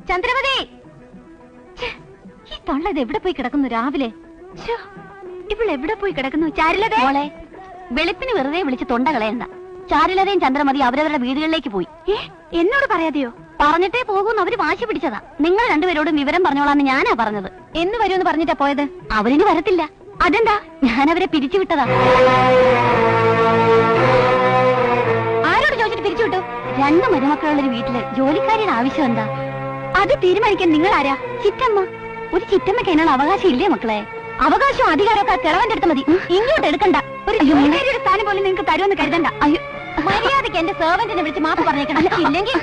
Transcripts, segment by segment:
ചന്ദ്രമതി, ഈ തൊള്ള ഇത് എവിടെ പോയി കിടക്കുന്നു രാവിലെ? ഇവളെവിടെ പോയി കിടക്കുന്നു? ചാരുലതേ മോളെ, വെളുപ്പിന് വെറുതെ വിളിച്ച് തൊണ്ട കളയണ്ട. ചാരുലതയും ചന്ദ്രമതി അവരവരുടെ വീടുകളിലേക്ക് പോയി. എന്നോട് പറയാതെയോ? പറഞ്ഞിട്ടേ പോകൂന്ന് അവര് വാശി പിടിച്ചതാ. നിങ്ങൾ രണ്ടുപേരോടും വിവരം പറഞ്ഞോളാന്ന് ഞാനാ പറഞ്ഞത്. എന്ന് വരുമെന്ന് പറഞ്ഞിട്ടാ പോയത്? അവരിനി വരത്തില്ല. അതെന്താ? ഞാൻ അവരെ പിരിച്ചുവിട്ടതാ. ആരോട് ചോദിച്ചിട്ട് പിരിച്ചുവിട്ടു? 2 മരുമക്കളുള്ളൊരു വീട്ടില് ജോലിക്കാരിയുടെ ആവശ്യം എന്താ? അത് തീരുമാനിക്കാൻ നിങ്ങൾ ആരാ? ചിറ്റമ്മ. ഒരു ചിറ്റമ്മയ്ക്ക് അതിനുള്ള അവകാശം ഇല്ലേ മക്കളെ? അവകാശവും അധികാരമൊക്കെ കിളവന്റെ അടുത്ത് മതി. ഇങ്ങോട്ട് എടുക്കണ്ട. ഒരു ജോലിക്കാരിയുടെ സ്ഥാനം പോലും നിങ്ങൾക്ക് തരുമെന്ന് കരുതണ്ട. അയ്യോ, മര്യാദയ്ക്ക് എന്റെ സെർവന്റിനെ വിളിച്ച് മാപ്പ് പറഞ്ഞേക്കണം. ഇല്ലെങ്കിൽ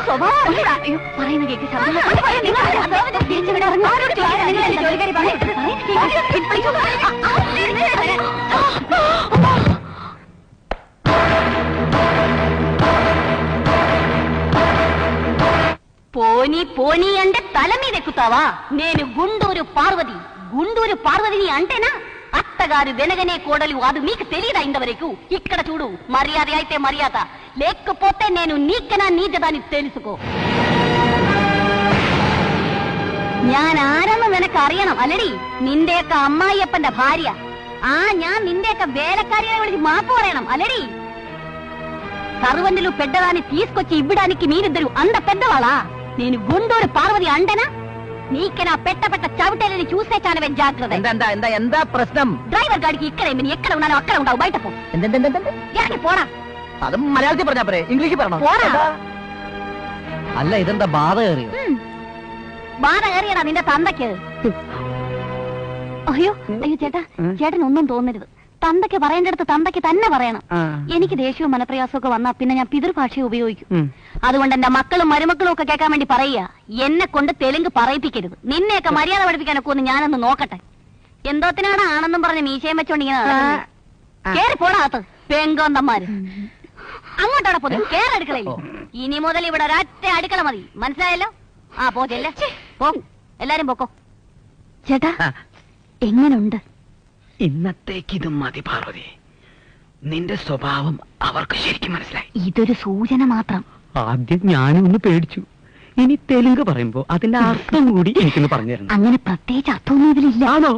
സ്വഭാവം പറയുന്ന കേക്ക്. పోనీ పోనీ అంటే తల మీద ఎక్కుతావా? నేను గుంటూరు పార్వతిని అంటేనా? అత్తగారు వెనగనే కోడలు. అది మీకు తెలియదా ఇంతవరకు? ఇక్కడ చూడు, మర్యాద అయితే మర్యాద, లేకపోతే నేను నీకనా నీచదాన్ని తెలుసుకో. ഞാൻ ആരെന്ന് നിനക്ക് അറിയണം അല്ലടി? നിന്റെയൊക്കെ അമ്മായിയപ്പന്റെ ഭാര്യ. ഞാൻ നിന്റെയൊക്കെ വേലക്കാരിയെ വിളിച്ച് മാപ്പ് പറയണം అల్లడి? సర్వంటులు పెద్దదాన్ని తీసుకొచ్చి ఇవ్వడానికి మీరిద్దరు అంత పెద్దవాళ్ళా? నేను గుంటూరు పార్వతి అంటేనా? నీకెనా పెట్ట చవిటేలని చూసే చానవే జాగ్రత్త. എന്താ പ്രശ്നം? ഡ്രൈവർ ഗാഡിക്ക് ഇക്കടെ എక్కడ ఉన్నానോ అక్కడ ഉണ്ടാവും. బయట പോ. ഇറങ്ങി പോടാ. അത് മലയാളത്തിൽ പറഞ്ഞാ പോരെ? ഇംഗ്ലീഷിൽ പറയണോ? അല്ല, ഇതെന്താ ബാധ കയറിയോ? ബാധ കയറിയടാ നിന്റെ തന്തയ്ക്ക്. അയ്യോ ചേട്ടാ, ചേട്ടനൊന്നും തോന്നരുത്. തന്തയ്ക്ക് പറയേണ്ടടുത്ത് തന്തയ്ക്ക് തന്നെ പറയണം. എനിക്ക് ദേഷ്യവും മനപ്രയാസവും ഒക്കെ വന്നാ പിന്നെ ഞാൻ പിതൃഭാഷയെ ഉപയോഗിക്കും. അതുകൊണ്ട് എന്റെ മക്കളും മരുമക്കളും ഒക്കെ കേൾക്കാൻ വേണ്ടി പറയുക, എന്നെ കൊണ്ട് തെലുങ്ക് പറയിപ്പിക്കരുത്. നിന്നെയൊക്കെ മര്യാദ പഠിപ്പിക്കാനൊക്കെ ഒന്ന് ഞാനൊന്ന് നോക്കട്ടെ. എന്തോത്തിനാണ് ആണെന്നും പറഞ്ഞ് മീശയും വെച്ചോണ്ടിങ്ങനെ കേറി പോടാത്ത പെങ്കോന്തന്മാര്. അങ്ങോട്ടാണ് പോ, കേറടുക്കളയിൽ. ഇനി മുതൽ ഇവിടെ ഒരൊറ്റ അടുക്കള മതി, മനസ്സിലായല്ലോ? പോ ചെല്ലേ, പോ. എല്ലാരും പോക്കോ. ചേട്ടാ, എങ്ങനുണ്ട്? ഇന്നത്തേക്ക് ഇത് മതി പാർവതി. നിന്റെ സ്വഭാവം അവർക്ക് ശരിക്കും മനസ്സിലായി. ഇതൊരു സൂചന മാത്രം. ആദ്യം ഞാനും ഒന്ന് പേടിച്ചു. ഇനി തെലുങ്ക് പറയുമ്പോ അതിന്റെ അർത്ഥം കൂടി എനിക്കൊന്ന് പറഞ്ഞു തരണം. അങ്ങനെ പ്രത്യേകിച്ച് അർത്ഥമൊന്നും ഇതിലില്ല. ആണോ?